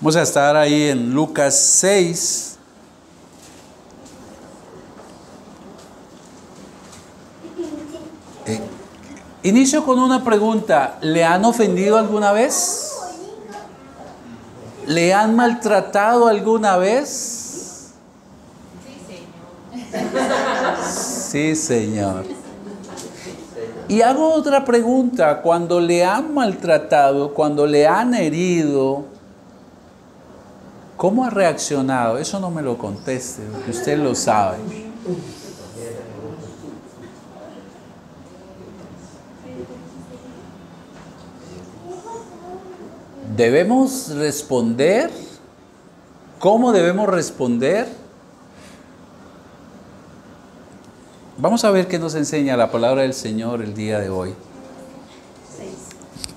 Vamos a estar ahí en Lucas 6. Inicio con una pregunta. ¿Le han ofendido alguna vez? ¿Le han maltratado alguna vez? Sí, Señor. Y hago otra pregunta. Cuando le han maltratado, cuando le han herido, ¿cómo ha reaccionado? Eso no me lo conteste, porque usted lo sabe. ¿Debemos responder? ¿Cómo debemos responder? Vamos a ver qué nos enseña la palabra del Señor el día de hoy.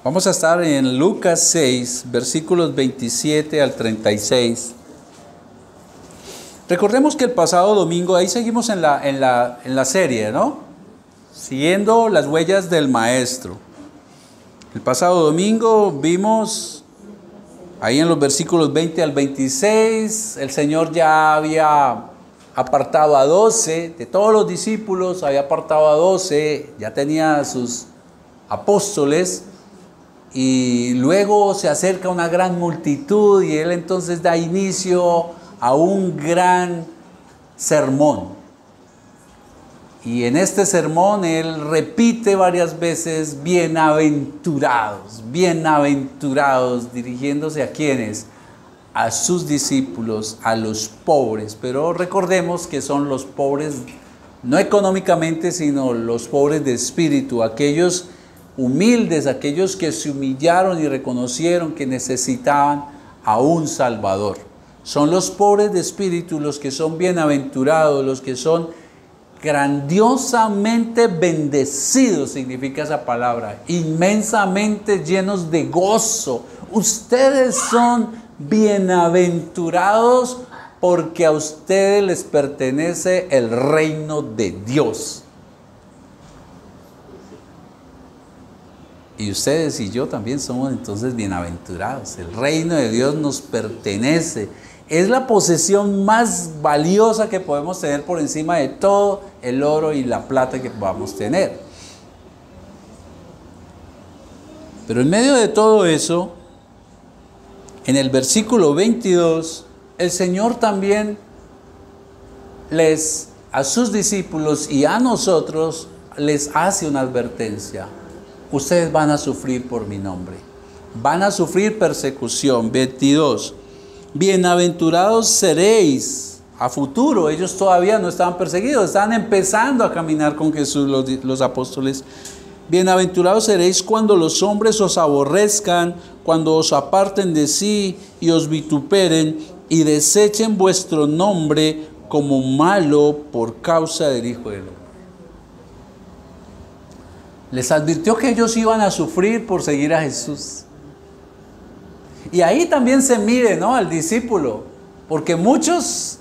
Vamos a estar en Lucas 6, versículos 27 al 36. Recordemos que el pasado domingo, ahí seguimos en la serie, ¿no? Siguiendo las huellas del Maestro. El pasado domingo vimos, ahí en los versículos 20 al 26, el Señor ya había apartado a 12, de todos los discípulos, había apartado a 12, ya tenía a sus apóstoles, y luego se acerca una gran multitud, y Él entonces da inicio a un gran sermón. Y en este sermón Él repite varias veces, bienaventurados, bienaventurados, dirigiéndose a ¿quiénes? A sus discípulos, a los pobres. Pero recordemos que son los pobres, no económicamente, sino los pobres de espíritu, aquellos humildes, aquellos que se humillaron y reconocieron que necesitaban a un Salvador. Son los pobres de espíritu los que son bienaventurados, los que son grandiosamente bendecidos, significa esa palabra, inmensamente llenos de gozo. Ustedes son bienaventurados porque a ustedes les pertenece el reino de Dios. Y ustedes y yo también somos entonces bienaventurados. El reino de Dios nos pertenece. Es la posesión más valiosa que podemos tener por encima de todo el oro y la plata que podamos tener. Pero en medio de todo eso, en el versículo 22, el Señor también a sus discípulos y a nosotros les hace una advertencia. Ustedes van a sufrir por mi nombre. Van a sufrir persecución. 22. Bienaventurados seréis a futuro. Ellos todavía no estaban perseguidos, estaban empezando a caminar con Jesús los apóstoles. Bienaventurados seréis cuando los hombres os aborrezcan, cuando os aparten de sí y os vituperen y desechen vuestro nombre como malo por causa del Hijo del Hombre. Les advirtió que ellos iban a sufrir por seguir a Jesús. Y ahí también se mide, ¿no?, al discípulo, porque muchos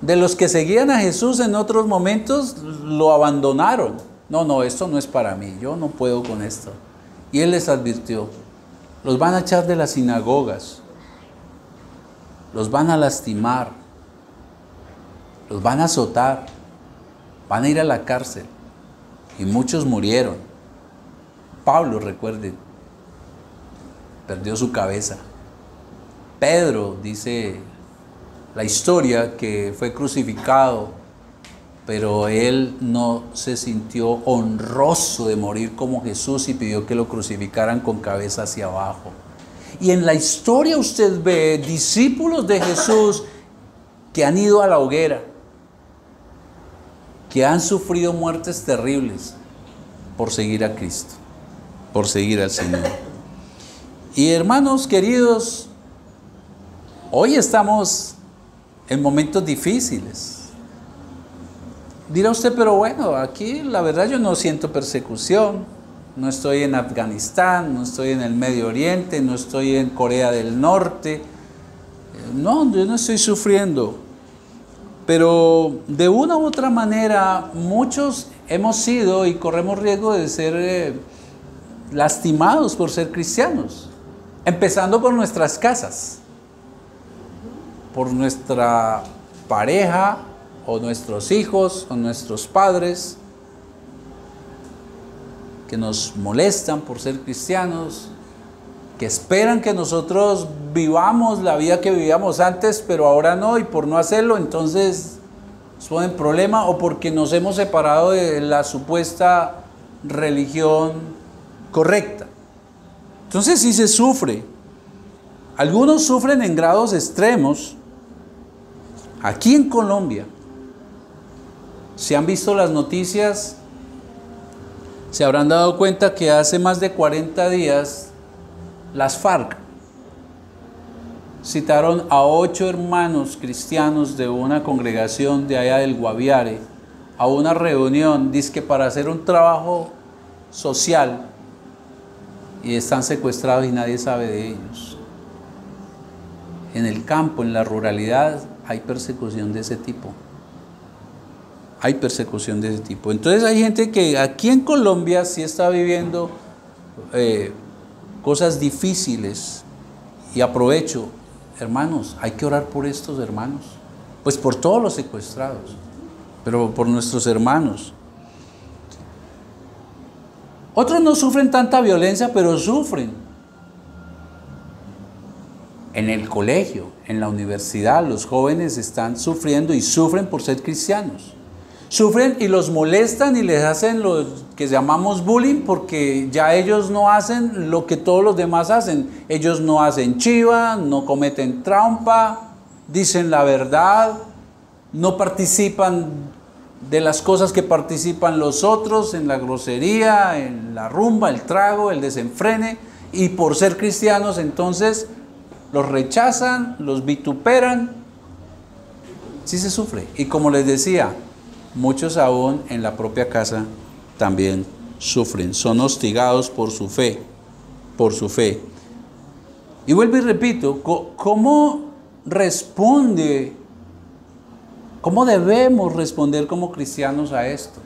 de los que seguían a Jesús en otros momentos lo abandonaron. No, esto no es para mí, yo no puedo con esto. Y Él les advirtió, los van a echar de las sinagogas, los van a lastimar, los van a azotar, van a ir a la cárcel. Y muchos murieron. Pablo, recuerden, perdió su cabeza. Pedro, dice la historia, que fue crucificado, pero él no se sintió honroso de morir como Jesús y pidió que lo crucificaran con cabeza hacia abajo. Y en la historia usted ve discípulos de Jesús que han ido a la hoguera, que han sufrido muertes terribles por seguir a Cristo, por seguir al Señor. Y hermanos queridos, hoy estamos en momentos difíciles. Dirá usted, pero bueno, aquí la verdad yo no siento persecución, no estoy en Afganistán, no estoy en el Medio Oriente, no estoy en Corea del Norte, no, yo no estoy sufriendo. Pero de una u otra manera, muchos hemos sido y corremos riesgo de ser lastimados por ser cristianos, empezando por nuestras casas. por nuestra pareja o nuestros hijos o nuestros padres que nos molestan por ser cristianos, que esperan que nosotros vivamos la vida que vivíamos antes, pero ahora no, y por no hacerlo entonces nos ponen problema, o porque nos hemos separado de la supuesta religión correcta. Entonces sí se sufre. Algunos sufren en grados extremos. Aquí en Colombia, si han visto las noticias, se habrán dado cuenta que hace más de 40 días las FARC citaron a 8 hermanos cristianos de una congregación de allá del Guaviare a una reunión, dizque para hacer un trabajo social, y están secuestrados y nadie sabe de ellos. En el campo, en la ruralidad, hay persecución de ese tipo. Hay persecución de ese tipo. Entonces hay gente que aquí en Colombia sí está viviendo cosas difíciles, y aprovecho, hermanos, hay que orar por estos hermanos, pues por todos los secuestrados, pero por nuestros hermanos. Otros no sufren tanta violencia, pero sufren en el colegio, en la universidad. Los jóvenes están sufriendo y sufren por ser cristianos. Sufren y los molestan y les hacen lo que llamamos bullying, porque ya ellos no hacen lo que todos los demás hacen. Ellos no hacen chiva, no cometen trampa, dicen la verdad, no participan de las cosas que participan los otros, en la grosería, en la rumba, el trago, el desenfrene, y por ser cristianos entonces los rechazan, los vituperan. Sí se sufre. Y como les decía, muchos aún en la propia casa también sufren, son hostigados por su fe, Y vuelvo y repito, ¿cómo debemos responder como cristianos a esto?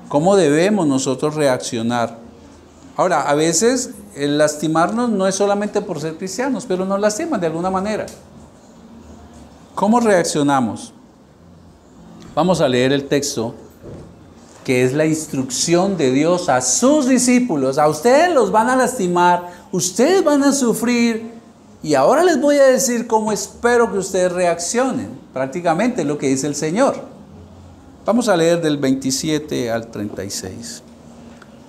¿Cómo debemos nosotros reaccionar? Ahora, a veces el lastimarnos no es solamente por ser cristianos, pero nos lastiman de alguna manera. ¿Cómo reaccionamos? Vamos a leer el texto, que es la instrucción de Dios a sus discípulos. A ustedes los van a lastimar, ustedes van a sufrir, y ahora les voy a decir cómo espero que ustedes reaccionen. Prácticamente es lo que dice el Señor. Vamos a leer del 27 al 36.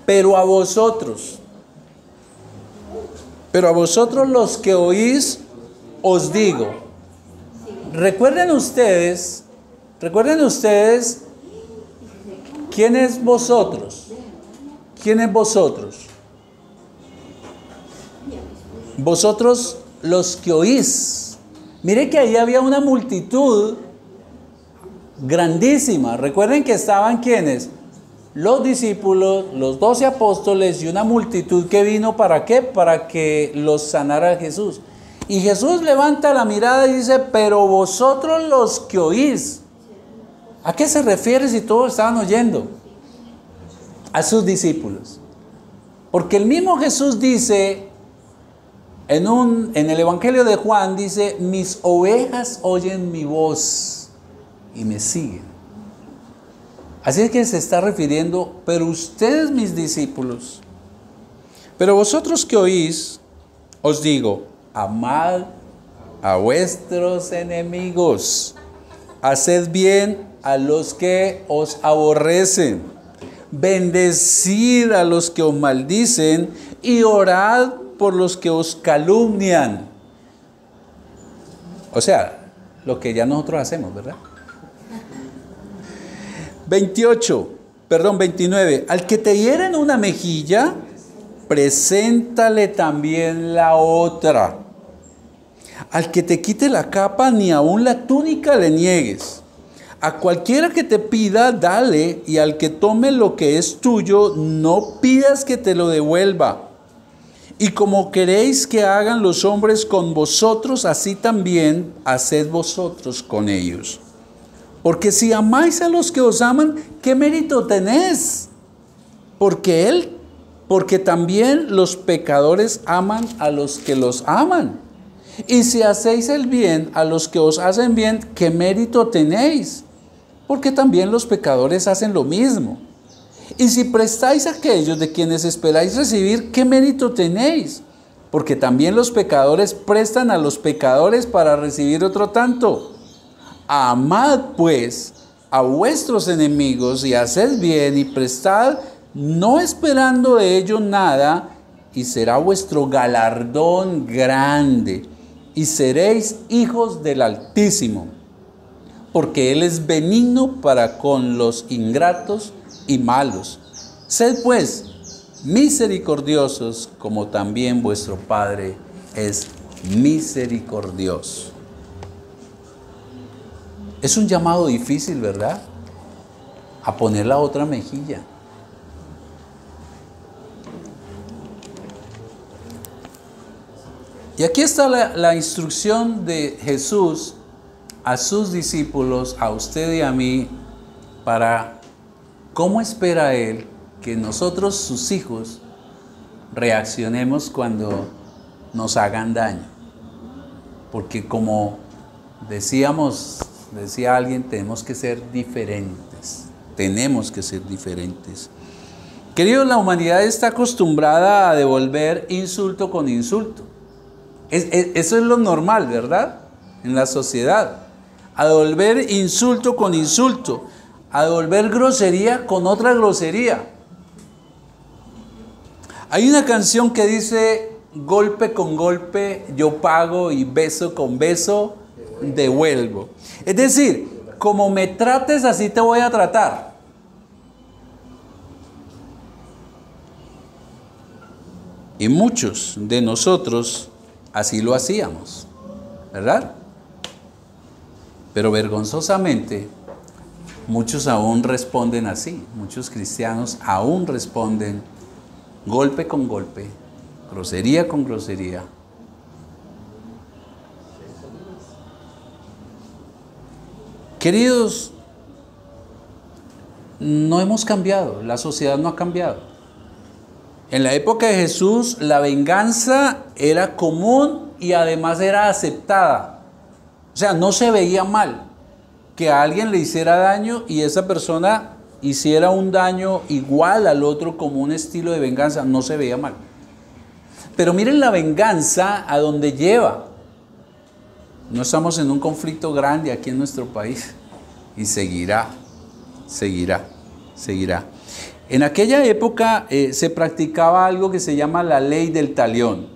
Pero a vosotros los que oís, os digo. Recuerden ustedes, ¿quién es vosotros? ¿Quién es vosotros? Vosotros los que oís. Mire que ahí había una multitud grandísima. Recuerden que estaban ¿quiénes? Los discípulos, los 12 apóstoles y una multitud que vino ¿para qué? Para que los sanara Jesús. Y Jesús levanta la mirada y dice, pero vosotros los que oís. ¿A qué se refiere si todos estaban oyendo? A sus discípulos. Porque el mismo Jesús dice, en el Evangelio de Juan, dice, mis ovejas oyen mi voz y me siguen. Así es que se está refiriendo, pero ustedes mis discípulos, pero vosotros que oís, os digo, amad a vuestros enemigos, haced bien a los que os aborrecen, bendecid a los que os maldicen y orad por los que os calumnian. O sea, lo que ya nosotros hacemos, ¿verdad? 29. Al que te hieren una mejilla, preséntale también la otra. Al que te quite la capa, ni aun la túnica le niegues. A cualquiera que te pida, dale, y al que tome lo que es tuyo, no pidas que te lo devuelva. Y como queréis que hagan los hombres con vosotros, así también haced vosotros con ellos. Porque si amáis a los que os aman, ¿qué mérito tenéis? Porque también los pecadores aman a los que los aman. Y si hacéis el bien a los que os hacen bien, ¿qué mérito tenéis? Porque también los pecadores hacen lo mismo. Y si prestáis a aquellos de quienes esperáis recibir, ¿qué mérito tenéis? Porque también los pecadores prestan a los pecadores para recibir otro tanto. Amad pues a vuestros enemigos y haced bien y prestad, no esperando de ello nada, y será vuestro galardón grande, y seréis hijos del Altísimo, porque Él es benigno para con los ingratos y malos. Sed pues misericordiosos, como también vuestro Padre es misericordioso. Es un llamado difícil, ¿verdad? A poner la otra mejilla. Y aquí está la instrucción de Jesús a sus discípulos, a usted y a mí, para cómo espera Él que nosotros, sus hijos, reaccionemos cuando nos hagan daño. Porque como decía alguien, tenemos que ser diferentes. Tenemos que ser diferentes. Queridos, la humanidad está acostumbrada a devolver insulto con insulto. Eso es lo normal, ¿verdad? En la sociedad. A devolver insulto con insulto. A devolver grosería con otra grosería. Hay una canción que dice: golpe con golpe yo pago y beso con beso devuelvo. Es decir, como me trates, así te voy a tratar. Y muchos de nosotros así lo hacíamos, ¿verdad? Pero vergonzosamente, muchos aún responden así. Muchos cristianos aún responden golpe con golpe, grosería con grosería. Queridos, no hemos cambiado, la sociedad no ha cambiado. En la época de Jesús, la venganza era común y además era aceptada. O sea, no se veía mal que a alguien le hiciera daño y esa persona hiciera un daño igual al otro como un estilo de venganza. No se veía mal. Pero miren la venganza a donde lleva. No estamos en un conflicto grande aquí en nuestro país. Y seguirá. En aquella época se practicaba algo que se llama la ley del talión.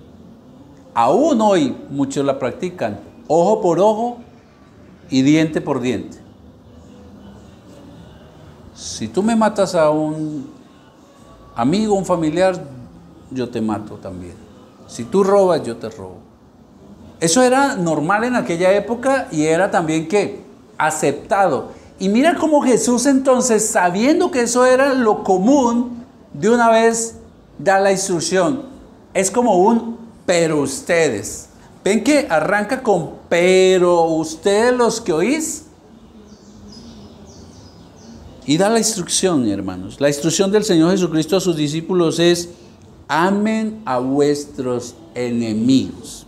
Aún hoy muchos la practican. Ojo por ojo y diente por diente. Si tú me matas a un amigo, un familiar, yo te mato también. Si tú robas, yo te robo. Eso era normal en aquella época y era también ¿qué? Aceptado. Y mira cómo Jesús entonces, sabiendo que eso era lo común, de una vez da la instrucción. Es como un pero ustedes. Ven que arranca con pero ustedes los que oís. Y da la instrucción, hermanos. La instrucción del Señor Jesucristo a sus discípulos es: amen a vuestros enemigos.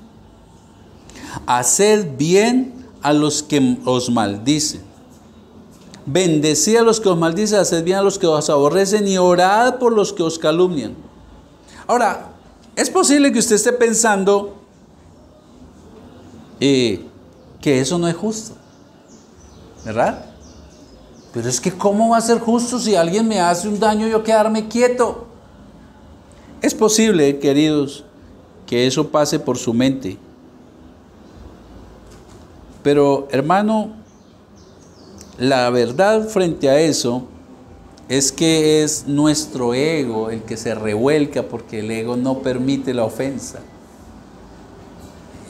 Haced bien a los que os maldicen. Bendecid a los que os maldicen, haced bien a los que os aborrecen y orad por los que os calumnian. Ahora, es posible que usted esté pensando que eso no es justo, ¿verdad? Pero es que ¿cómo va a ser justo si alguien me hace un daño yo quedarme quieto? Es posible, queridos, que eso pase por su mente. Pero, hermano, la verdad frente a eso es que es nuestro ego el que se revuelca, porque el ego no permite la ofensa.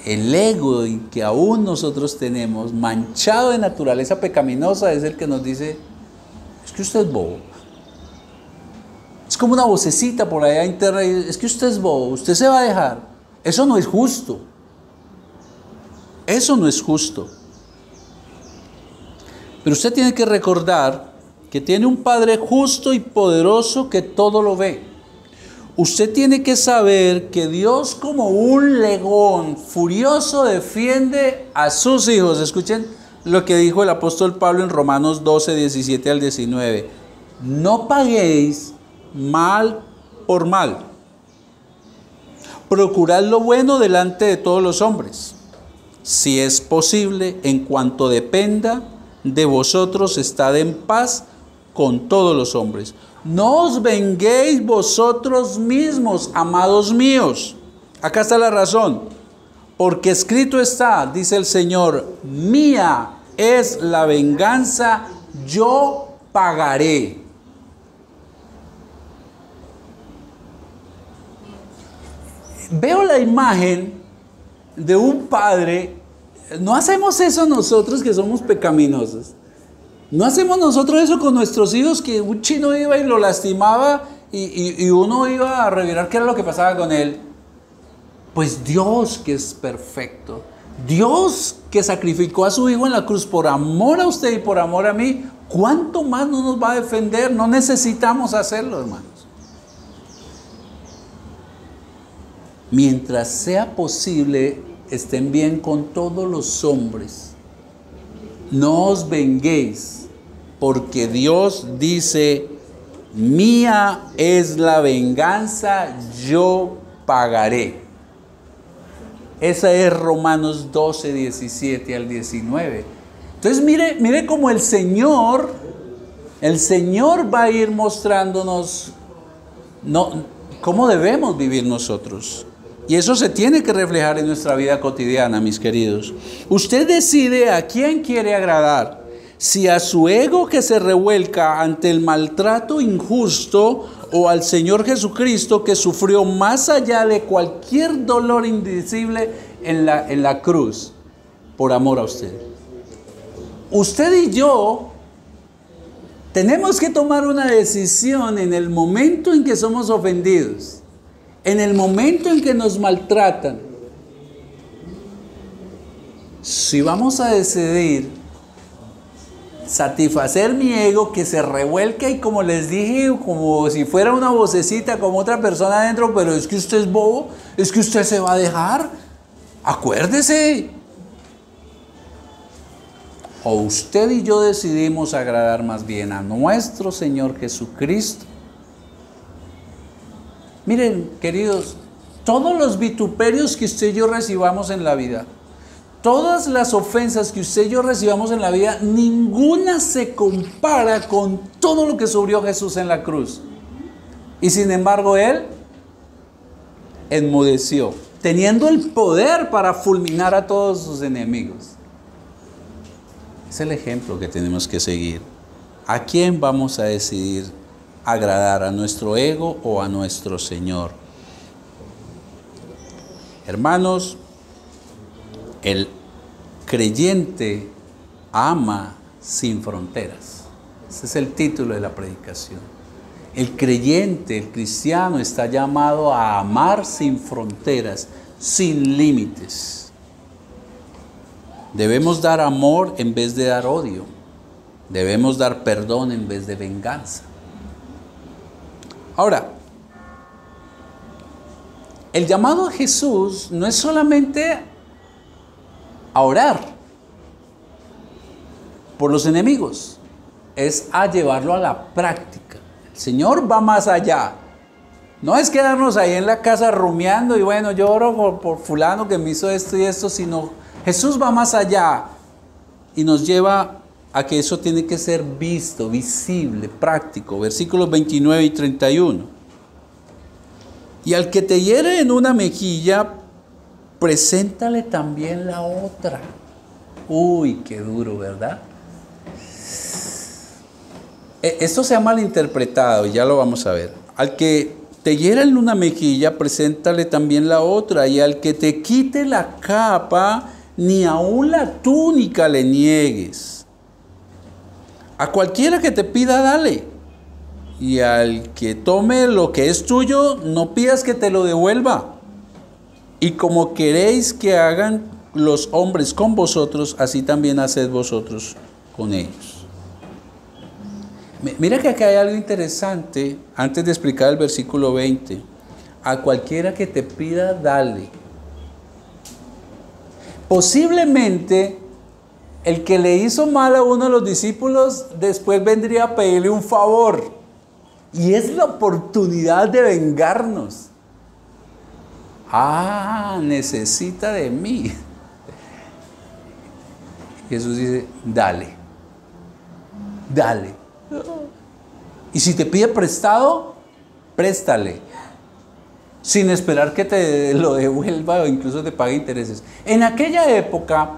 El ego que aún nosotros tenemos, manchado de naturaleza pecaminosa, es el que nos dice: es que usted es bobo. Es como una vocecita por allá interna, es que usted es bobo, usted se va a dejar. Eso no es justo. Eso no es justo. Pero usted tiene que recordar que tiene un Padre justo y poderoso que todo lo ve. Usted tiene que saber que Dios, como un león furioso, defiende a sus hijos. Escuchen lo que dijo el apóstol Pablo en Romanos 12, 17 al 19. No paguéis mal por mal. Procurad lo bueno delante de todos los hombres. Si es posible, en cuanto dependa de vosotros, estad en paz con todos los hombres. No os venguéis vosotros mismos, amados míos. Acá está la razón. Porque escrito está, dice el Señor, mía es la venganza, yo pagaré. Veo la imagen de un padre. No hacemos eso nosotros que somos pecaminosos. No hacemos nosotros eso con nuestros hijos, que un chino iba y lo lastimaba y uno iba a revirar qué era lo que pasaba con él. Pues Dios, que es perfecto, Dios que sacrificó a su hijo en la cruz por amor a usted y por amor a mí, ¿cuánto más no nos va a defender? No necesitamos hacerlo, hermanos. Mientras sea posible, estén bien con todos los hombres. No os venguéis, porque Dios dice, mía es la venganza, yo pagaré. Esa es Romanos 12, 17 al 19. Entonces mire cómo el Señor va a ir mostrándonos cómo debemos vivir nosotros. Y eso se tiene que reflejar en nuestra vida cotidiana, mis queridos. Usted decide a quién quiere agradar. Si a su ego que se revuelca ante el maltrato injusto, o al Señor Jesucristo que sufrió más allá de cualquier dolor indecible en la cruz, por amor a usted. Usted y yo tenemos que tomar una decisión en el momento en que somos ofendidos. En el momento en que nos maltratan, si vamos a decidir satisfacer mi ego que se revuelca y, como les dije, como si fuera una vocecita, como otra persona adentro, pero es que usted es bobo, es que usted se va a dejar, acuérdese. O usted y yo decidimos agradar más bien a nuestro Señor Jesucristo. Miren, queridos, todos los vituperios que usted y yo recibamos en la vida, todas las ofensas que usted y yo recibamos en la vida, ninguna se compara con todo lo que sufrió Jesús en la cruz. Y sin embargo, Él enmudeció, teniendo el poder para fulminar a todos sus enemigos. Es el ejemplo que tenemos que seguir. ¿A quién vamos a decidir agradar? ¿A nuestro ego o a nuestro Señor? Hermanos, el creyente ama sin fronteras. Ese es el título de la predicación. El creyente, el cristiano, está llamado a amar sin fronteras, sin límites. Debemos dar amor en vez de dar odio. Debemos dar perdón en vez de venganza. Ahora, el llamado a Jesús no es solamente a orar por los enemigos, es a llevarlo a la práctica. El Señor va más allá. No es quedarnos ahí en la casa rumiando y bueno, yo oro por fulano que me hizo esto y esto, sino Jesús va más allá y nos lleva a que eso tiene que ser visto, visible, práctico. Versículos 29 y 31. Y al que te hiere en una mejilla, preséntale también la otra. Uy, qué duro, ¿verdad? Esto se ha malinterpretado y ya lo vamos a ver. Al que te hiera en una mejilla, preséntale también la otra. Y al que te quite la capa, ni aun la túnica le niegues. A cualquiera que te pida, dale. Y al que tome lo que es tuyo, no pidas que te lo devuelva. Y como queréis que hagan los hombres con vosotros, así también haced vosotros con ellos. Mira que acá hay algo interesante antes de explicar el versículo 20. A cualquiera que te pida, dale. Posiblemente el que le hizo mal a uno de los discípulos después vendría a pedirle un favor. Y es la oportunidad de vengarnos. Ah, necesita de mí. Jesús dice, dale. Dale. Y si te pide prestado, préstale. Sin esperar que te lo devuelva o incluso te pague intereses. En aquella época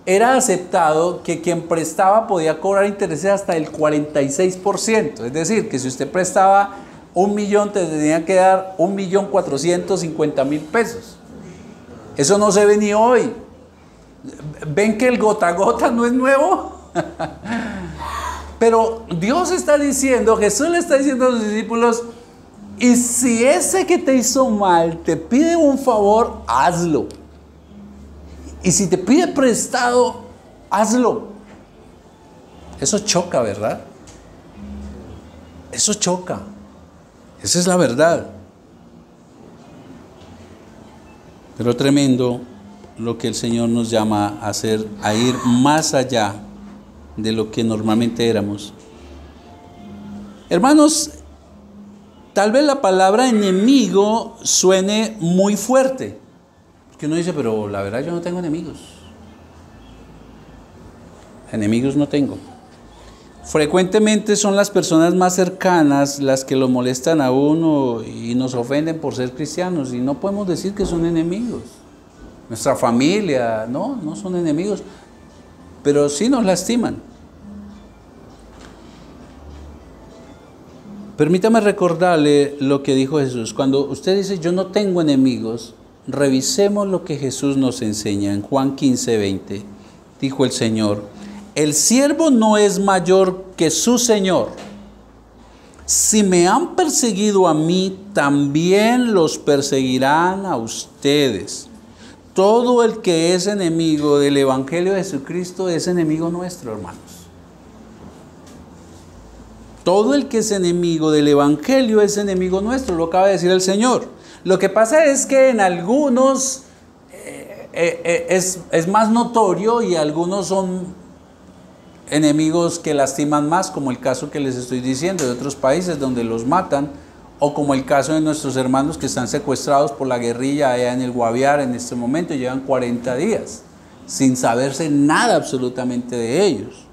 era aceptado que quien prestaba podía cobrar intereses hasta el 46%. Es decir, que si usted prestaba 1.000.000, te tenía que dar 1.450.000 pesos. Eso no se ve ni hoy. ¿Ven que el gota a gota no es nuevo? Pero Dios está diciendo, Jesús le está diciendo a los discípulos, y si ese que te hizo mal te pide un favor, hazlo. Y si te pide prestado, hazlo. Eso choca, ¿verdad? Eso choca. Esa es la verdad. Pero tremendo lo que el Señor nos llama a hacer, a ir más allá de lo que normalmente éramos. Hermanos, tal vez la palabra enemigo suene muy fuerte. Porque uno dice, pero la verdad yo no tengo enemigos. Enemigos no tengo. Frecuentemente son las personas más cercanas las que lo molestan a uno y nos ofenden por ser cristianos. Y no podemos decir que son enemigos. Nuestra familia, no son enemigos. Pero sí nos lastiman. Permítame recordarle lo que dijo Jesús. Cuando usted dice, yo no tengo enemigos, revisemos lo que Jesús nos enseña. En Juan 15:20, dijo el Señor, el siervo no es mayor que su Señor. Si me han perseguido a mí, también los perseguirán a ustedes. Todo el que es enemigo del Evangelio de Jesucristo es enemigo nuestro, hermanos. Todo el que es enemigo del Evangelio es enemigo nuestro, lo acaba de decir el Señor. Lo que pasa es que en algunos es más notorio y algunos son enemigos que lastiman más, como el caso que les estoy diciendo de otros países donde los matan, o como el caso de nuestros hermanos que están secuestrados por la guerrilla allá en el Guaviare en este momento, llevan 40 días sin saberse nada absolutamente de ellos.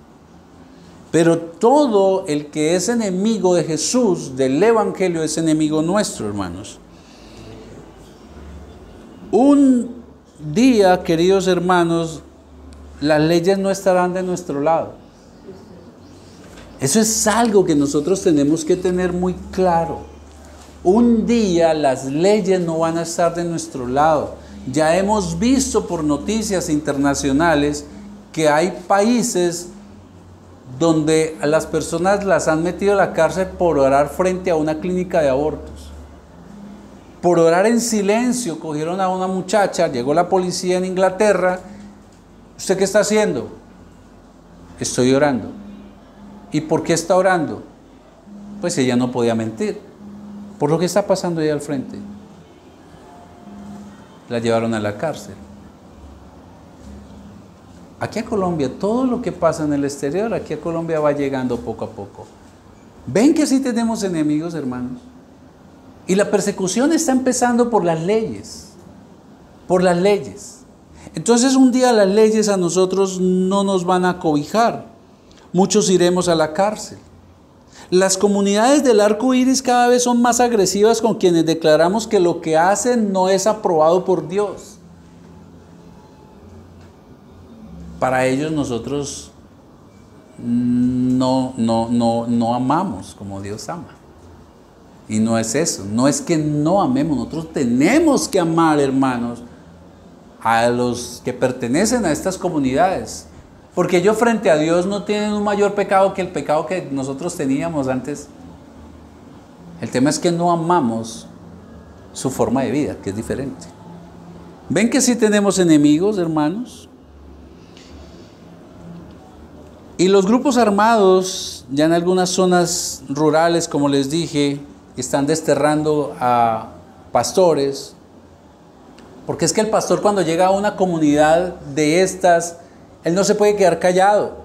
Pero todo el que es enemigo de Jesús, del Evangelio, es enemigo nuestro, hermanos. Un día, queridos hermanos, las leyes no estarán de nuestro lado. Eso es algo que nosotros tenemos que tener muy claro. Un día las leyes no van a estar de nuestro lado. Ya hemos visto por noticias internacionales que hay países donde a las personas las han metido a la cárcel por orar frente a una clínica de abortos. Por orar en silencio, cogieron a una muchacha, llegó la policía en Inglaterra. ¿Usted qué está haciendo? Estoy orando. ¿Y por qué está orando? Pues ella no podía mentir. Por lo que está pasando ahí al frente. La llevaron a la cárcel. Aquí a Colombia, todo lo que pasa en el exterior, aquí a Colombia va llegando poco a poco. ¿Ven que sí tenemos enemigos, hermanos? Y la persecución está empezando por las leyes. Por las leyes. Entonces un día las leyes a nosotros no nos van a cobijar. Muchos iremos a la cárcel. Las comunidades del arco iris cada vez son más agresivas con quienes declaramos que lo que hacen no es aprobado por Dios. Para ellos nosotros no amamos como Dios ama. Y no es eso, no es que no amemos, nosotros tenemos que amar, hermanos, a los que pertenecen a estas comunidades. Porque ellos frente a Dios no tienen un mayor pecado que el pecado que nosotros teníamos antes. El tema es que no amamos su forma de vida, que es diferente. ¿Ven que sí tenemos enemigos, hermanos? Y los grupos armados, ya en algunas zonas rurales, como les dije, están desterrando a pastores, porque es que el pastor cuando llega a una comunidad de estas, él no se puede quedar callado.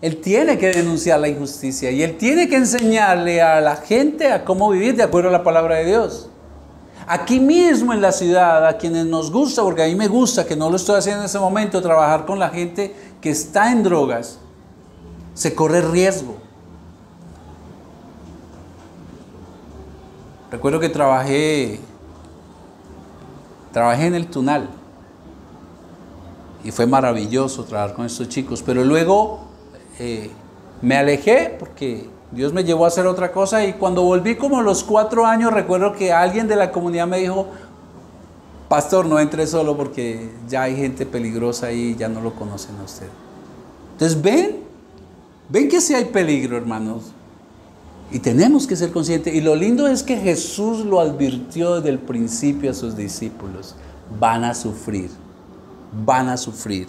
Él tiene que denunciar la injusticia y él tiene que enseñarle a la gente a cómo vivir de acuerdo a la palabra de Dios. Aquí mismo en la ciudad, a quienes nos gusta, porque a mí me gusta, que no lo estoy haciendo en ese momento, trabajar con la gente que está en drogas, se corre riesgo. Recuerdo que trabajé en el Tunal y fue maravilloso trabajar con estos chicos, pero luego me alejé porque Dios me llevó a hacer otra cosa, y cuando volví como a los 4 años recuerdo que alguien de la comunidad me dijo: pastor, no entre solo porque ya hay gente peligrosa ahí y ya no lo conocen a usted. Entonces ven que sí hay peligro, hermanos, y tenemos que ser conscientes. Y lo lindo es que Jesús lo advirtió desde el principio a sus discípulos: van a sufrir, van a sufrir,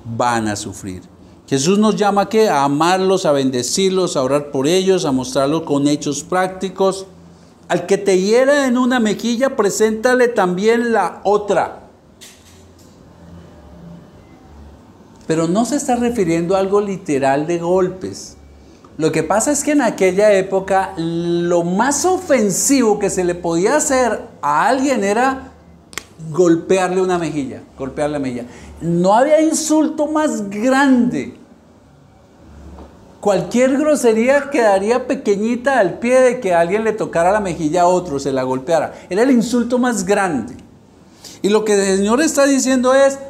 van a sufrir. Jesús nos llama ¿qué? A amarlos, a bendecirlos, a orar por ellos, a mostrarlo con hechos prácticos. Al que te hiera en una mejilla, preséntale también la otra. Pero no se está refiriendo a algo literal de golpes. Lo que pasa es que en aquella época lo más ofensivo que se le podía hacer a alguien era golpearle una mejilla, golpearle la mejilla. No había insulto más grande. Cualquier grosería quedaría pequeñita al pie de que alguien le tocara la mejilla a otro, se la golpeara. Era el insulto más grande. Y lo que el Señor está diciendo es: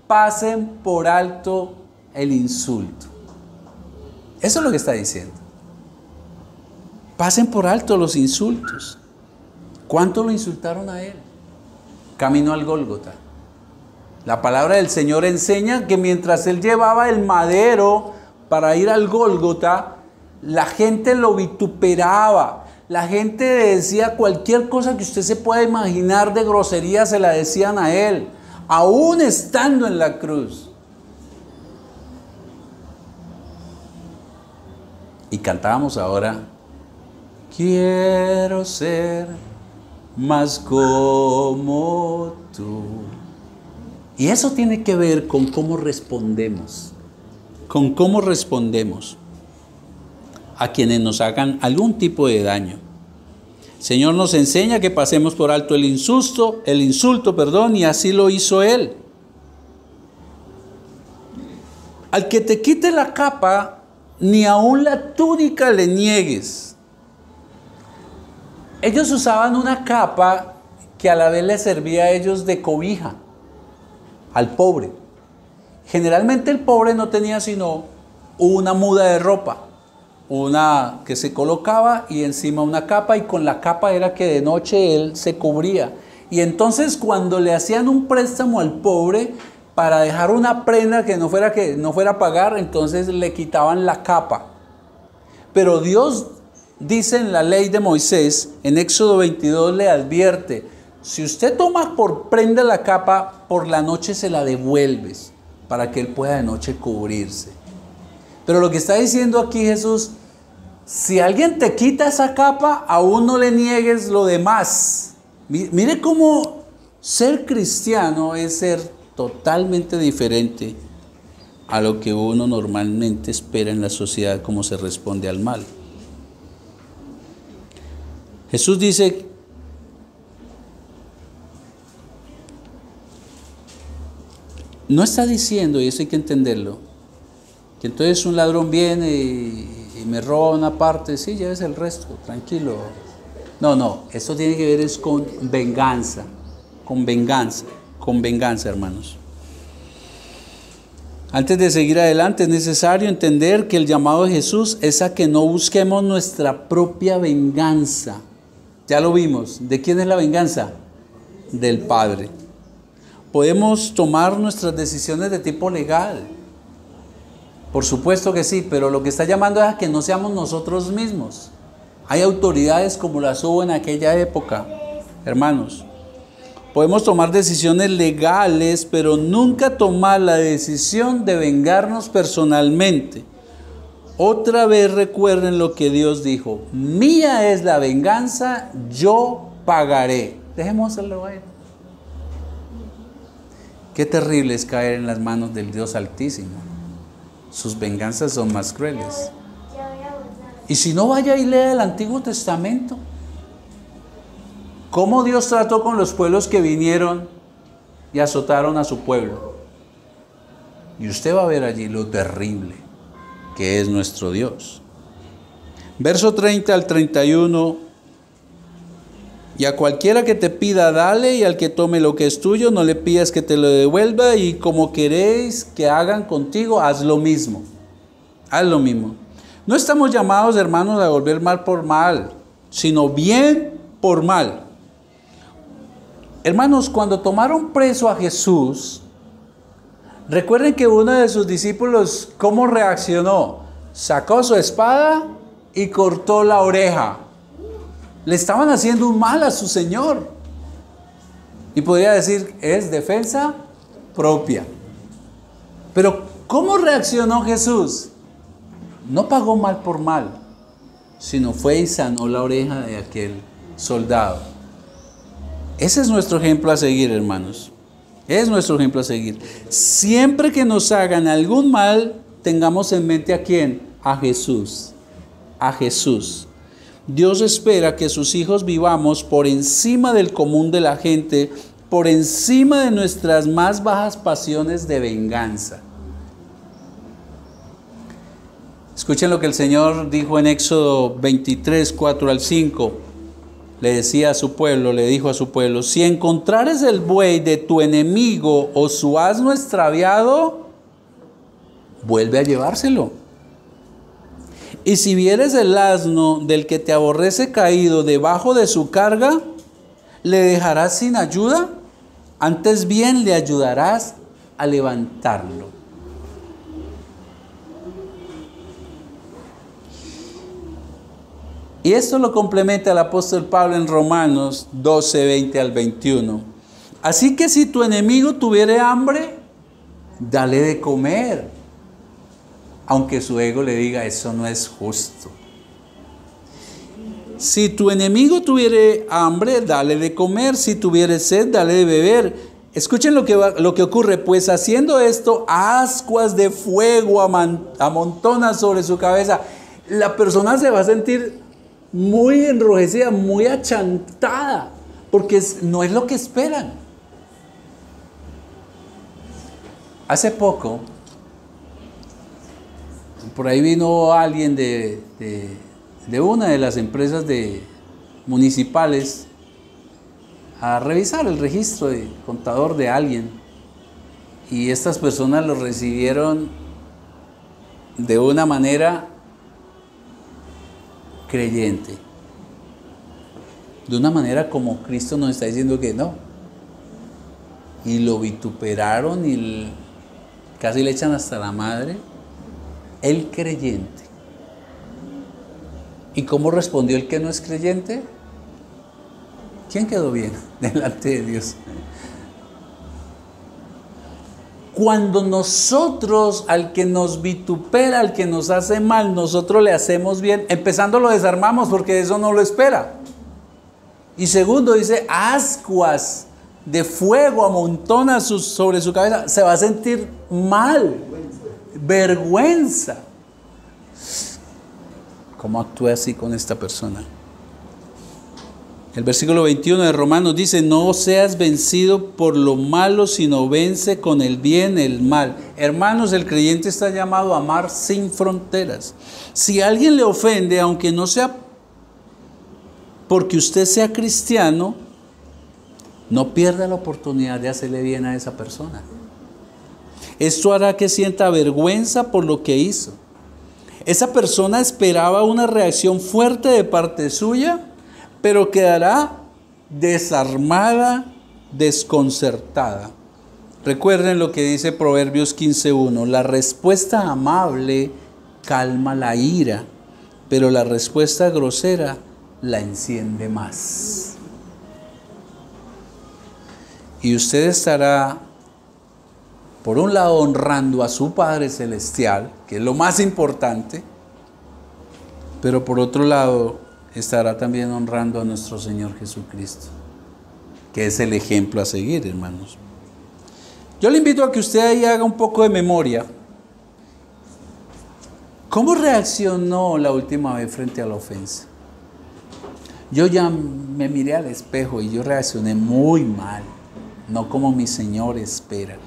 pasen por alto el insulto. Eso es lo que está diciendo. Pasen por alto los insultos. ¿Cuánto lo insultaron a él? Camino al Gólgota. La palabra del Señor enseña que mientras él llevaba el madero para ir al Gólgota, la gente lo vituperaba. La gente decía cualquier cosa que usted se pueda imaginar de grosería, se la decían a él, aún estando en la cruz. Y cantábamos ahora: quiero ser más como tú. Y eso tiene que ver con cómo respondemos, a quienes nos hagan algún tipo de daño. El Señor nos enseña que pasemos por alto el insulto, y así lo hizo Él. Al que te quite la capa, ni aun la túnica le niegues. Ellos usaban una capa que a la vez les servía a ellos de cobija al pobre. Generalmente el pobre no tenía sino una muda de ropa, una que se colocaba y encima una capa, y con la capa era que de noche él se cubría. Y entonces cuando le hacían un préstamo al pobre para dejar una prenda que no fuera a pagar, entonces le quitaban la capa. Pero Dios dice en la ley de Moisés, en Éxodo 22 le advierte: si usted toma por prenda la capa, por la noche se la devuelves, para que él pueda de noche cubrirse. Pero lo que está diciendo aquí Jesús: si alguien te quita esa capa, aún no le niegues lo demás. Mire cómo ser cristiano es ser totalmente diferente a lo que uno normalmente espera en la sociedad, cómo se responde al mal. Jesús dice: no está diciendo, y eso hay que entenderlo, que entonces un ladrón viene y me roba una parte, sí, lleves el resto, tranquilo. No, esto tiene que ver es con venganza, hermanos. Antes de seguir adelante, es necesario entender que el llamado de Jesús es a que no busquemos nuestra propia venganza. Ya lo vimos. ¿De quién es la venganza? Del Padre. Podemos tomar nuestras decisiones de tipo legal. Por supuesto que sí, pero lo que está llamando es a que no seamos nosotros mismos. Hay autoridades como las hubo en aquella época, hermanos. Podemos tomar decisiones legales, pero nunca tomar la decisión de vengarnos personalmente. Otra vez recuerden lo que Dios dijo: mía es la venganza, yo pagaré. Dejémoslo a Él. Qué terrible es caer en las manos del Dios Altísimo. Sus venganzas son más crueles. Y si no, vaya y lea el Antiguo Testamento. ¿Cómo Dios trató con los pueblos que vinieron y azotaron a su pueblo? Y usted va a ver allí lo terrible que es nuestro Dios. Verso 30 al 31. Y a cualquiera que te pida, dale, y al que tome lo que es tuyo, no le pidas que te lo devuelva, y como queréis que hagan contigo, haz lo mismo. Haz lo mismo. No estamos llamados, hermanos, a volver mal por mal, sino bien por mal. Hermanos, cuando tomaron preso a Jesús, recuerden que uno de sus discípulos, ¿cómo reaccionó? Sacó su espada y cortó la oreja. Le estaban haciendo un mal a su Señor. Y podría decir, es defensa propia. Pero ¿cómo reaccionó Jesús? No pagó mal por mal, sino fue y sanó la oreja de aquel soldado. Ese es nuestro ejemplo a seguir, hermanos. Es nuestro ejemplo a seguir. Siempre que nos hagan algún mal, tengamos en mente ¿a quién? A Jesús. A Jesús. Dios espera que sus hijos vivamos por encima del común de la gente, por encima de nuestras más bajas pasiones de venganza. Escuchen lo que el Señor dijo en Éxodo 23, 4 al 5. Le decía a su pueblo, le dijo a su pueblo: si encontrares el buey de tu enemigo o su asno extraviado, vuelve a llevárselo. Y si vieres el asno del que te aborrece caído debajo de su carga, ¿le dejarás sin ayuda? Antes bien le ayudarás a levantarlo. Y esto lo complementa el apóstol Pablo en Romanos 12, 20 al 21. Así que si tu enemigo tuviere hambre, dale de comer. Aunque su ego le diga, eso no es justo. Si tu enemigo tuviere hambre, dale de comer. Si tuviere sed, dale de beber. Escuchen lo que ocurre. Pues haciendo esto, ascuas de fuego amontona sobre su cabeza. La persona se va a sentir muy enrojecida, muy achantada, porque no es lo que esperan. Hace poco, por ahí vino alguien de una de las empresas municipales a revisar el registro de contador de alguien, y estas personas lo recibieron de una manera creyente, de una manera como Cristo nos está diciendo que no, y lo vituperaron y casi le echan hasta la madre. El creyente. ¿Y cómo respondió el que no es creyente? ¿Quién quedó bien delante de Dios? Cuando nosotros, al que nos vitupera, al que nos hace mal, nosotros le hacemos bien, empezando lo desarmamos porque eso no lo espera. Y segundo, dice, ascuas de fuego amontona sobre su cabeza, se va a sentir mal. Vergüenza. ¿Cómo actúa así con esta persona? El versículo 21 de Romanos dice: no seas vencido por lo malo, sino vence con el bien el mal. Hermanos, el creyente está llamado a amar sin fronteras. Si alguien le ofende, aunque no sea porque usted sea cristiano, no pierda la oportunidad de hacerle bien a esa persona. Esto hará que sienta vergüenza por lo que hizo. Esa persona esperaba una reacción fuerte de parte suya, pero quedará desarmada, desconcertada. Recuerden lo que dice Proverbios 15:1. La respuesta amable calma la ira, pero la respuesta grosera la enciende más. Y usted estará, por un lado, honrando a su Padre Celestial, que es lo más importante, pero por otro lado, estará también honrando a nuestro Señor Jesucristo. que es el ejemplo a seguir, hermanos. Yo le invito a que usted ahí haga un poco de memoria. ¿Cómo reaccionó la última vez frente a la ofensa? Yo ya me miré al espejo y yo reaccioné muy mal, no como mi Señor espera.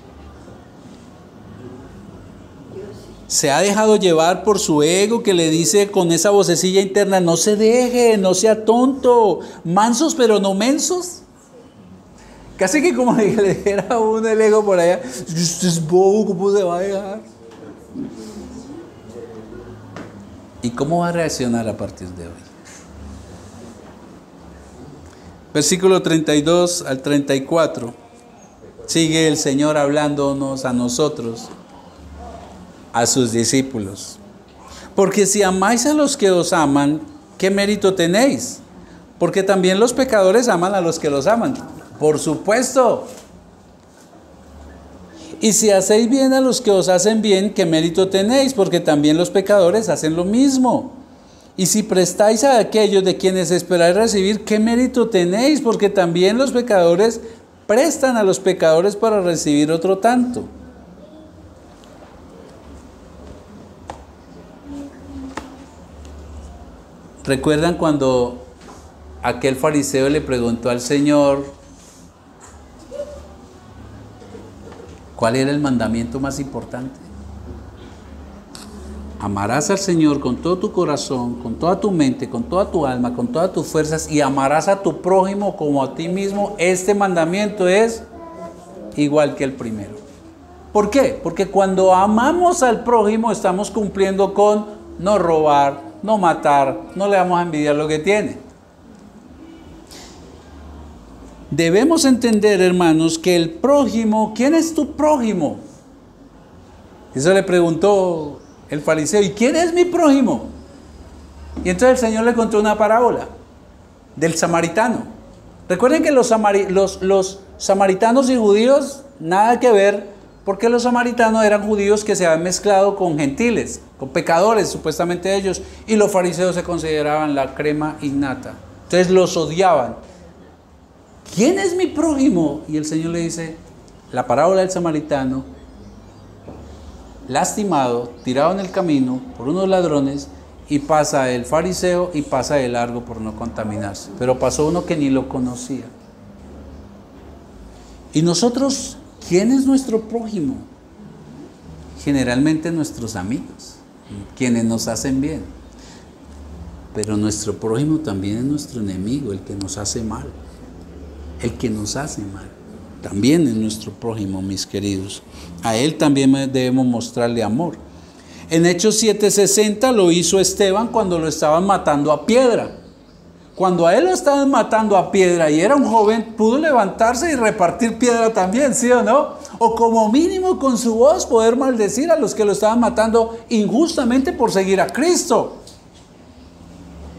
Se ha dejado llevar por su ego que le dice con esa vocecilla interna, no se deje, no sea tonto, mansos pero no mensos. Casi que como le dijera a uno el ego por allá, usted es bobo, ¿cómo se va a dejar? ¿Y cómo va a reaccionar a partir de hoy? Versículo 32 al 34. Sigue el Señor hablándonos a nosotros, a sus discípulos. Porque si amáis a los que os aman, ¿qué mérito tenéis? Porque también los pecadores aman a los que los aman. Por supuesto. Y si hacéis bien a los que os hacen bien, ¿qué mérito tenéis? Porque también los pecadores hacen lo mismo. Y si prestáis a aquellos de quienes esperáis recibir, ¿qué mérito tenéis? Porque también los pecadores prestan a los pecadores para recibir otro tanto. ¿Recuerdan cuando aquel fariseo le preguntó al Señor cuál era el mandamiento más importante? Amarás al Señor con todo tu corazón, con toda tu mente, con toda tu alma, con todas tus fuerzas, y amarás a tu prójimo como a ti mismo. Este mandamiento es igual que el primero. ¿Por qué? Porque cuando amamos al prójimo estamos cumpliendo con no robar, no matar, no le vamos a envidiar lo que tiene. Debemos entender, hermanos, que el prójimo, ¿quién es tu prójimo? Eso le preguntó el fariseo, ¿y quién es mi prójimo? Y entonces el Señor le contó una parábola del samaritano. Recuerden que los samaritanos y judíos, nada que ver, porque los samaritanos eran judíos que se habían mezclado con gentiles, con pecadores supuestamente ellos, y los fariseos se consideraban la crema innata. Entonces los odiaban. ¿Quién es mi prójimo? Y el Señor le dice, la parábola del samaritano, lastimado, tirado en el camino por unos ladrones, y pasa el fariseo y pasa de largo por no contaminarse. Pero pasó uno que ni lo conocía. Y nosotros, ¿quién es nuestro prójimo? Generalmente nuestros amigos, quienes nos hacen bien. Pero nuestro prójimo también es nuestro enemigo, el que nos hace mal. El que nos hace mal. También es nuestro prójimo, mis queridos. A él también debemos mostrarle amor. En Hechos 7:60 lo hizo Esteban cuando lo estaban matando a piedra. Cuando a él lo estaban matando a piedra y era un joven, pudo levantarse y repartir piedra también, ¿sí o no? O como mínimo con su voz poder maldecir a los que lo estaban matando injustamente por seguir a Cristo.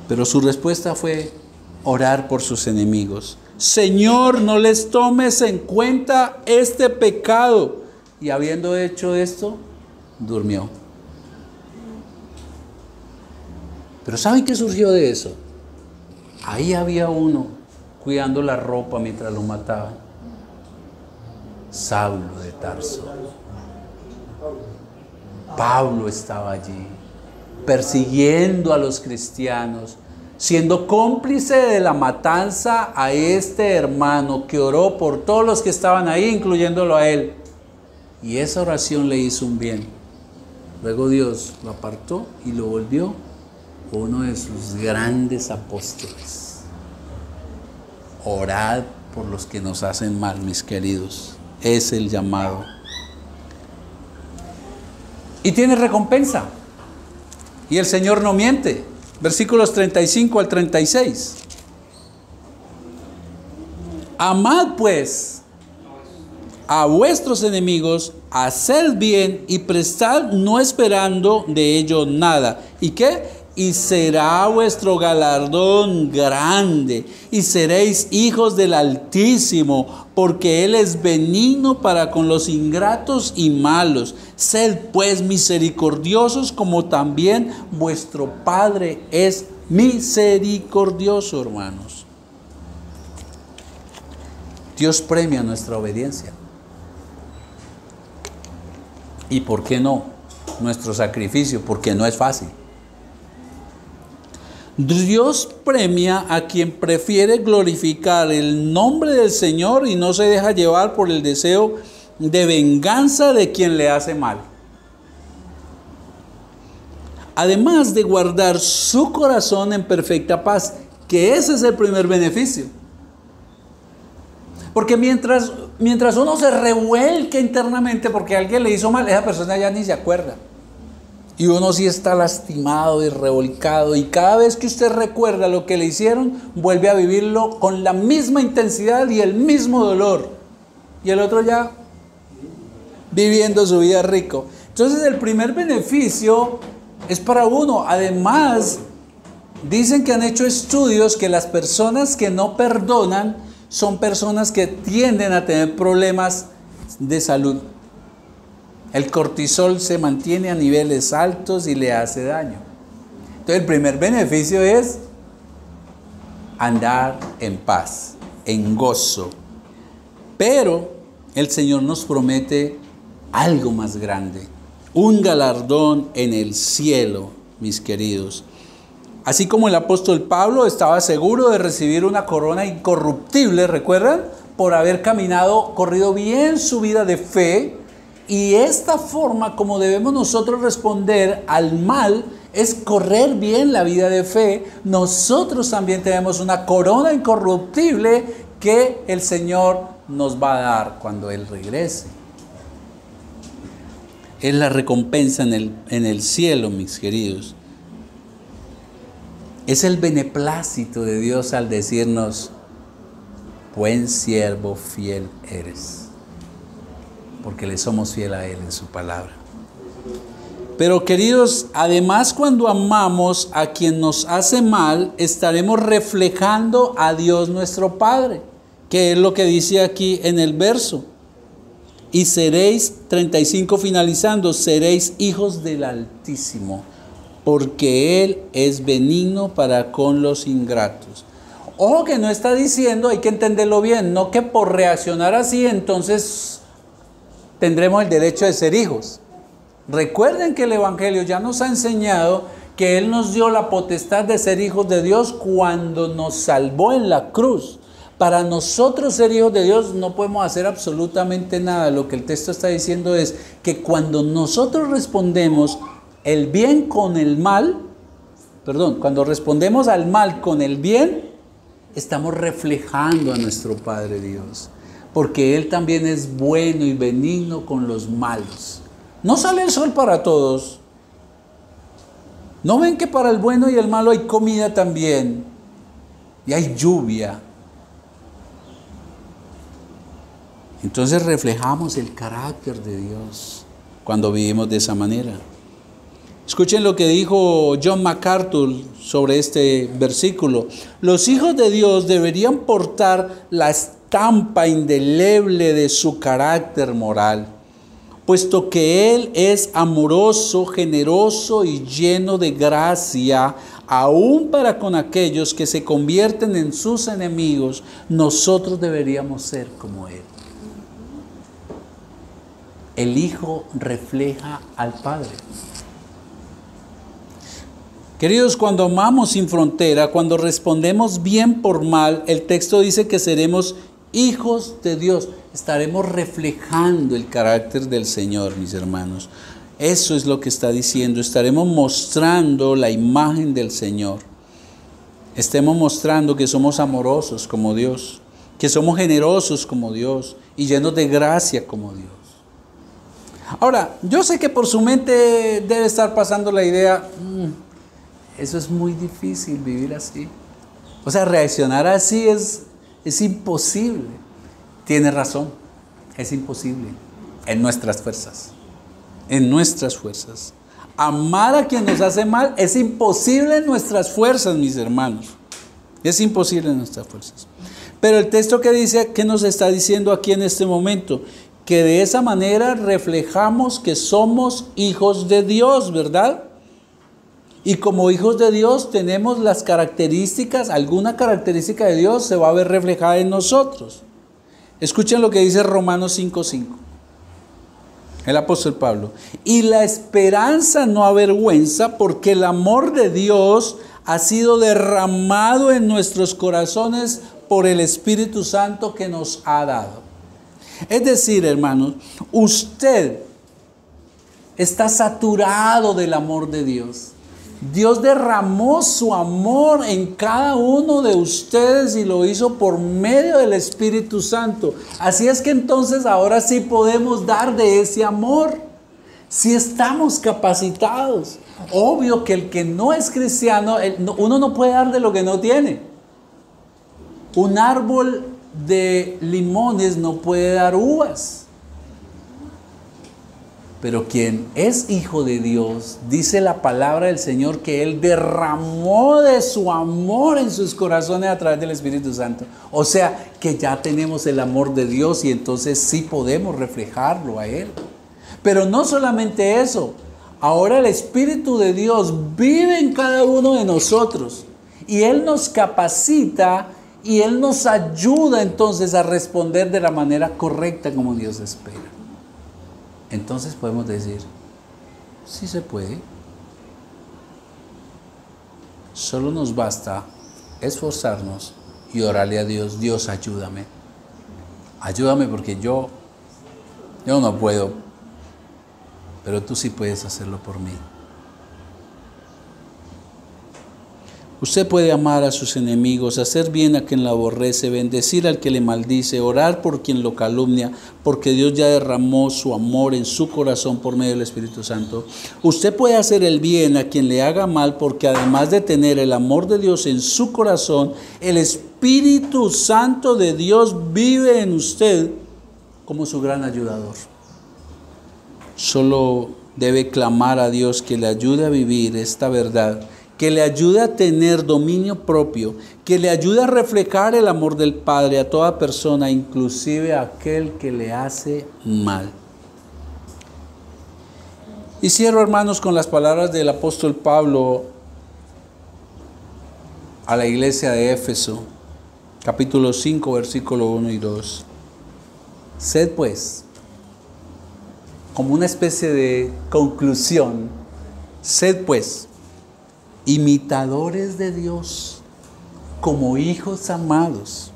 Pero su respuesta fue orar por sus enemigos. Señor, no les tomes en cuenta este pecado. Y habiendo hecho esto, durmió. Pero ¿saben qué surgió de eso? Ahí había uno cuidando la ropa mientras lo mataban. Saulo de Tarso. Pablo estaba allí, persiguiendo a los cristianos, siendo cómplice de la matanza a este hermano que oró por todos los que estaban ahí, incluyéndolo a él. Y esa oración le hizo un bien. Luego Dios lo apartó y lo volvió uno de sus grandes apóstoles. Orad por los que nos hacen mal, mis queridos. Es el llamado. Y tiene recompensa. Y el Señor no miente. Versículos 35 al 36. Amad pues a vuestros enemigos, haced bien y prestad no esperando de ello nada. ¿Y qué? Y será vuestro galardón grande, y seréis hijos del Altísimo, porque Él es benigno para con los ingratos y malos. Sed pues misericordiosos, como también vuestro Padre es misericordioso, hermanos. Dios premia nuestra obediencia. ¿Y por qué no? Nuestro sacrificio, porque no es fácil. Dios premia a quien prefiere glorificar el nombre del Señor y no se deja llevar por el deseo de venganza de quien le hace mal. Además de guardar su corazón en perfecta paz, que ese es el primer beneficio. Porque mientras uno se revuelca internamente porque alguien le hizo mal, esa persona ya ni se acuerda. Y uno sí está lastimado y revolcado. Y cada vez que usted recuerda lo que le hicieron, vuelve a vivirlo con la misma intensidad y el mismo dolor. Y el otro ya viviendo su vida rico. Entonces el primer beneficio es para uno. Además, dicen que han hecho estudios que las personas que no perdonan son personas que tienden a tener problemas de salud. El cortisol se mantiene a niveles altos y le hace daño. Entonces el primer beneficio es andar en paz, en gozo. Pero el Señor nos promete algo más grande, un galardón en el cielo, mis queridos. Así como el apóstol Pablo estaba seguro de recibir una corona incorruptible, ¿recuerdan? Por haber corrido bien su vida de fe. Y esta forma como debemos nosotros responder al mal es correr bien la vida de fe. Nosotros también tenemos una corona incorruptible que el Señor nos va a dar cuando Él regrese. Es la recompensa en el cielo, mis queridos. Es el beneplácito de Dios al decirnos: buen siervo, fiel eres. Porque le somos fiel a Él en su palabra. Pero queridos, además cuando amamos a quien nos hace mal, estaremos reflejando a Dios nuestro Padre, que es lo que dice aquí en el verso. Y seréis, 35 finalizando, seréis hijos del Altísimo, porque Él es benigno para con los ingratos. Ojo que no está diciendo, hay que entenderlo bien, no que por reaccionar así entonces tendremos el derecho de ser hijos. Recuerden que el Evangelio ya nos ha enseñado que Él nos dio la potestad de ser hijos de Dios cuando nos salvó en la cruz. Para nosotros ser hijos de Dios no podemos hacer absolutamente nada. Lo que el texto está diciendo es que cuando nosotros respondemos el bien con el mal, cuando respondemos al mal con el bien, estamos reflejando a nuestro Padre Dios. Porque Él también es bueno y benigno con los malos. No sale el sol para todos. ¿No ven que para el bueno y el malo hay comida también? Y hay lluvia. Entonces reflejamos el carácter de Dios cuando vivimos de esa manera. Escuchen lo que dijo John MacArthur sobre este versículo. Los hijos de Dios deberían portar la estampa indeleble de su carácter moral, puesto que Él es amoroso, generoso y lleno de gracia, aún para con aquellos que se convierten en sus enemigos. Nosotros deberíamos ser como Él. El Hijo refleja al Padre. Queridos, cuando amamos sin frontera, cuando respondemos bien por mal, el texto dice que seremos hijos de Dios. Estaremos reflejando el carácter del Señor, mis hermanos. Eso es lo que está diciendo. Estaremos mostrando la imagen del Señor. Estemos mostrando que somos amorosos como Dios, que somos generosos como Dios y llenos de gracia como Dios. Ahora, yo sé que por su mente debe estar pasando la idea, eso es muy difícil vivir así. O sea, reaccionar así es imposible. Tiene razón, es imposible en nuestras fuerzas. En nuestras fuerzas. Amar a quien nos hace mal es imposible en nuestras fuerzas, mis hermanos. Es imposible en nuestras fuerzas. Pero el texto que dice, ¿qué nos está diciendo aquí en este momento? Que de esa manera reflejamos que somos hijos de Dios, ¿verdad? Y como hijos de Dios tenemos las características, alguna característica de Dios se va a ver reflejada en nosotros. Escuchen lo que dice Romanos 5:5. El apóstol Pablo. Y la esperanza no avergüenza, porque el amor de Dios ha sido derramado en nuestros corazones por el Espíritu Santo que nos ha dado. Es decir, hermanos, usted está saturado del amor de Dios. Dios derramó su amor en cada uno de ustedes y lo hizo por medio del Espíritu Santo. Así es que entonces ahora sí podemos dar de ese amor. Si estamos capacitados. Obvio que el que no es cristiano, uno no puede dar de lo que no tiene. Un árbol de limones no puede dar uvas. Pero quien es hijo de Dios, dice la palabra del Señor que Él derramó de su amor en sus corazones a través del Espíritu Santo. O sea, que ya tenemos el amor de Dios y entonces sí podemos reflejarlo a Él. Pero no solamente eso, ahora el Espíritu de Dios vive en cada uno de nosotros y Él nos capacita y Él nos ayuda entonces a responder de la manera correcta como Dios espera. Entonces podemos decir, sí se puede. Solo nos basta esforzarnos y orarle a Dios, Dios ayúdame. Ayúdame porque yo no puedo, pero tú sí puedes hacerlo por mí. Usted puede amar a sus enemigos, hacer bien a quien la aborrece, bendecir al que le maldice, orar por quien lo calumnia, porque Dios ya derramó su amor en su corazón por medio del Espíritu Santo. Usted puede hacer el bien a quien le haga mal, porque además de tener el amor de Dios en su corazón, el Espíritu Santo de Dios vive en usted como su gran ayudador. Solo debe clamar a Dios que le ayude a vivir esta verdad, que le ayude a tener dominio propio, que le ayude a reflejar el amor del Padre a toda persona, inclusive a aquel que le hace mal. Y cierro, hermanos, con las palabras del apóstol Pablo a la iglesia de Éfeso, capítulo 5, versículo 1 y 2. Sed pues, como una especie de conclusión, sed pues imitadores de Dios como hijos amados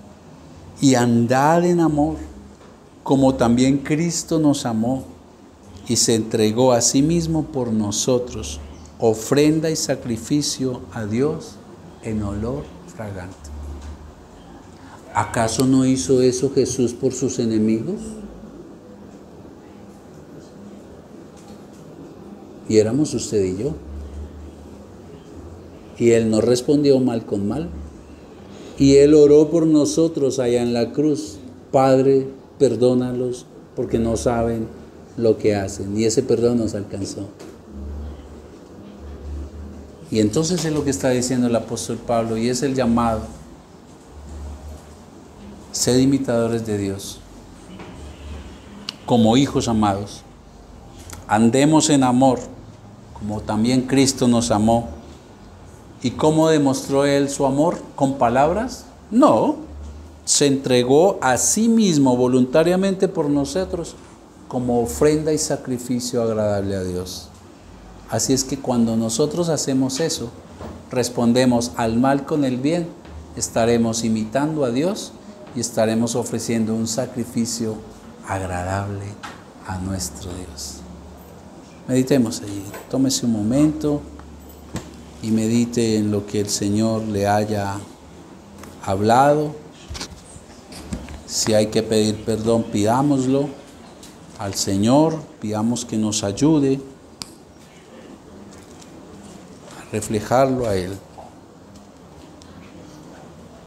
y andad en amor, como también Cristo nos amó y se entregó a sí mismo por nosotros, ofrenda y sacrificio a Dios en olor fragante. ¿Acaso no hizo eso Jesús por sus enemigos? Y éramos usted y yo. Y Él no respondió mal con mal. Y Él oró por nosotros allá en la cruz. Padre, perdónalos porque no saben lo que hacen. Y ese perdón nos alcanzó. Y entonces es lo que está diciendo el apóstol Pablo, y es el llamado. Sed imitadores de Dios, como hijos amados. Andemos en amor, como también Cristo nos amó. ¿Y cómo demostró Él su amor? ¿Con palabras? No. Se entregó a sí mismo voluntariamente por nosotros como ofrenda y sacrificio agradable a Dios. Así es que cuando nosotros hacemos eso, respondemos al mal con el bien, estaremos imitando a Dios y estaremos ofreciendo un sacrificio agradable a nuestro Dios. Meditemos allí, tómese un momento y medite en lo que el Señor le haya hablado. Si hay que pedir perdón, pidámoslo al Señor, pidamos que nos ayude a reflejarlo a Él.